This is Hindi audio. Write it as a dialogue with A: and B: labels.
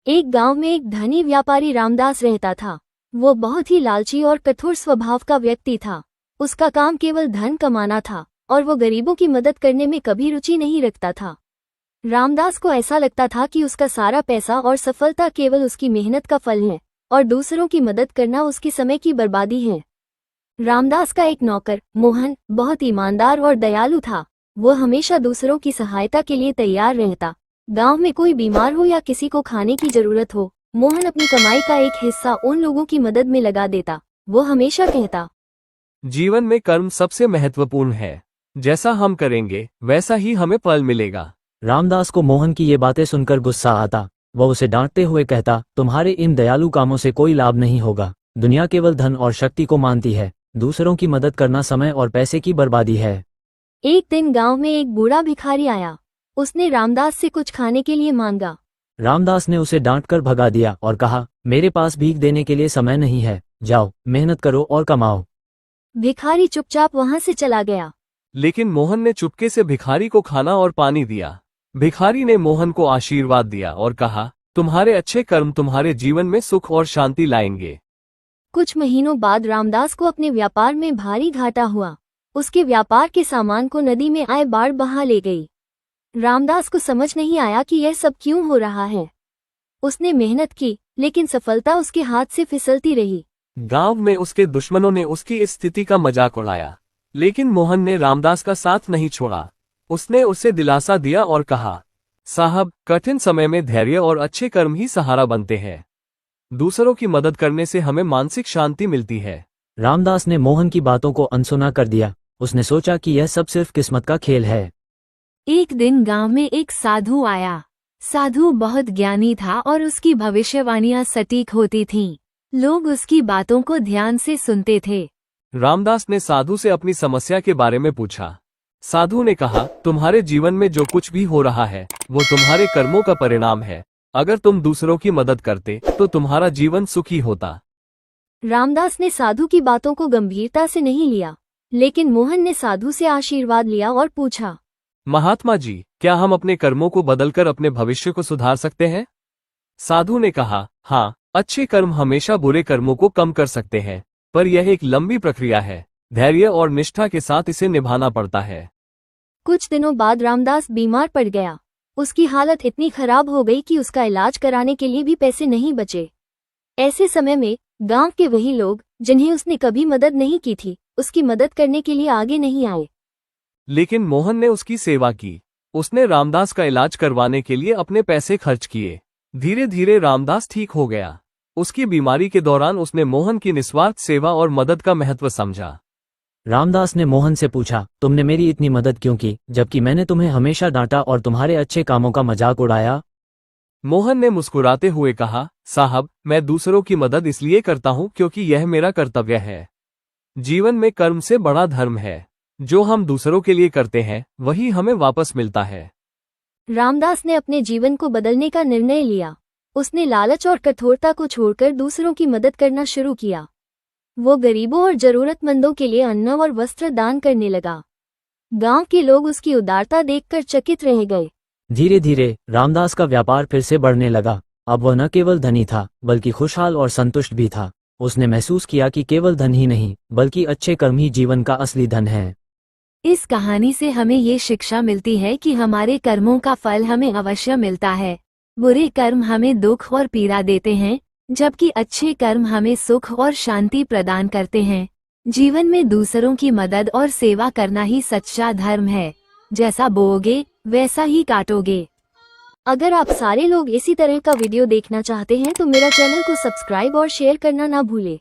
A: एक गांव में एक धनी व्यापारी रामदास रहता था। वो बहुत ही लालची और कठोर स्वभाव का व्यक्ति था। उसका काम केवल धन कमाना था और वो गरीबों की मदद करने में कभी रुचि नहीं रखता था। रामदास को ऐसा लगता था कि उसका सारा पैसा और सफलता केवल उसकी मेहनत का फल है और दूसरों की मदद करना उसके समय की बर्बादी है। रामदास का एक नौकर मोहन बहुत ईमानदार और दयालु था। वो हमेशा दूसरों की सहायता के लिए तैयार रहता। गांव में कोई बीमार हो या किसी को खाने की जरूरत हो, मोहन अपनी कमाई का एक हिस्सा उन लोगों की मदद में लगा देता। वो हमेशा कहता,
B: जीवन में कर्म सबसे महत्वपूर्ण है। जैसा हम करेंगे वैसा ही हमें फल मिलेगा।
C: रामदास को मोहन की ये बातें सुनकर गुस्सा आता। वह उसे डांटते हुए कहता, तुम्हारे इन दयालु कामों से कोई लाभ नहीं होगा। दुनिया केवल धन और शक्ति को मानती है। दूसरों की मदद करना समय और पैसे की बर्बादी है।
A: एक दिन गांव में एक बूढ़ा भिखारी आया। उसने रामदास से कुछ खाने के लिए मांगा।
C: रामदास ने उसे डांटकर भगा दिया और कहा, मेरे पास भीख देने के लिए समय नहीं है। जाओ, मेहनत करो और कमाओ।
A: भिखारी चुपचाप वहां से चला गया।
B: लेकिन मोहन ने चुपके से भिखारी को खाना और पानी दिया। भिखारी ने मोहन को आशीर्वाद दिया और कहा, तुम्हारे अच्छे कर्म तुम्हारे जीवन में सुख और शांति लाएंगे।
A: कुछ महीनों बाद रामदास को अपने व्यापार में भारी घाटा हुआ। उसके व्यापार के सामान को नदी में आए बाढ़ बहा ले गई। रामदास को समझ नहीं आया कि यह सब क्यों हो रहा है। उसने मेहनत की, लेकिन सफलता उसके हाथ से फिसलती रही।
B: गांव में उसके दुश्मनों ने उसकी इस स्थिति का मजाक उड़ाया, लेकिन मोहन ने रामदास का साथ नहीं छोड़ा। उसने उसे दिलासा दिया और कहा, साहब, कठिन समय में धैर्य और अच्छे कर्म ही सहारा बनते हैं। दूसरों की मदद करने से हमें मानसिक शांति मिलती है।
C: रामदास ने मोहन की बातों को अनसुना कर दिया। उसने सोचा कि यह सब सिर्फ किस्मत का खेल है।
D: एक दिन गांव में एक साधु आया। साधु बहुत ज्ञानी था और उसकी भविष्यवाणियां सटीक होती थीं। लोग उसकी बातों को ध्यान से सुनते थे।
B: रामदास ने साधु से अपनी समस्या के बारे में पूछा। साधु ने कहा, तुम्हारे जीवन में जो कुछ भी हो रहा है वो तुम्हारे कर्मों का परिणाम है। अगर तुम दूसरों की मदद करते तो तुम्हारा जीवन सुखी होता।
A: रामदास ने साधु की बातों को गंभीरता से नहीं लिया, लेकिन मोहन ने साधु से आशीर्वाद लिया और पूछा,
B: महात्मा जी, क्या हम अपने कर्मों को बदलकर अपने भविष्य को सुधार सकते हैं? साधु ने कहा, हाँ, अच्छे कर्म हमेशा बुरे कर्मों को कम कर सकते हैं, पर यह एक लंबी प्रक्रिया है। धैर्य और निष्ठा के साथ इसे निभाना पड़ता है।
A: कुछ दिनों बाद रामदास बीमार पड़ गया। उसकी हालत इतनी खराब हो गई कि उसका इलाज कराने के लिए भी पैसे नहीं बचे। ऐसे समय में गांव के वही लोग जिन्हें उसने कभी मदद नहीं की थी, उसकी मदद करने के लिए आगे नहीं आए।
B: लेकिन मोहन ने उसकी सेवा की। उसने रामदास का इलाज करवाने के लिए अपने पैसे खर्च किए। धीरे धीरे रामदास ठीक हो गया। उसकी बीमारी के दौरान उसने मोहन की निस्वार्थ सेवा और मदद का महत्व समझा।
C: रामदास ने मोहन से पूछा, तुमने मेरी इतनी मदद क्यों की, जबकि मैंने तुम्हें हमेशा डांटा और तुम्हारे अच्छे कामों का मजाक उड़ाया?
B: मोहन ने मुस्कुराते हुए कहा, साहब, मैं दूसरों की मदद इसलिए करता हूं क्योंकि यह मेरा कर्तव्य है। जीवन में कर्म से बड़ा धर्म है। जो हम दूसरों के लिए करते हैं वही हमें वापस मिलता है।
A: रामदास ने अपने जीवन को बदलने का निर्णय लिया। उसने लालच और कठोरता को छोड़कर दूसरों की मदद करना शुरू किया। वो गरीबों और जरूरतमंदों के लिए अन्न और वस्त्र दान करने लगा। गांव के लोग उसकी उदारता देखकर चकित रह गए।
C: धीरे धीरे रामदास का व्यापार फिर से बढ़ने लगा। अब वह न केवल धनी था बल्कि खुशहाल और संतुष्ट भी था। उसने महसूस किया कि केवल धन ही नहीं बल्कि अच्छे कर्म ही जीवन का असली धन है।
D: इस कहानी से हमें ये शिक्षा मिलती है कि हमारे कर्मों का फल हमें अवश्य मिलता है। बुरे कर्म हमें दुख और पीड़ा देते हैं, जबकि अच्छे कर्म हमें सुख और शांति प्रदान करते हैं। जीवन में दूसरों की मदद और सेवा करना ही सच्चा धर्म है। जैसा बोओगे वैसा ही काटोगे।
A: अगर आप सारे लोग इसी तरह का वीडियो देखना चाहते हैं तो मेरा चैनल को सब्सक्राइब और शेयर करना ना भूलें।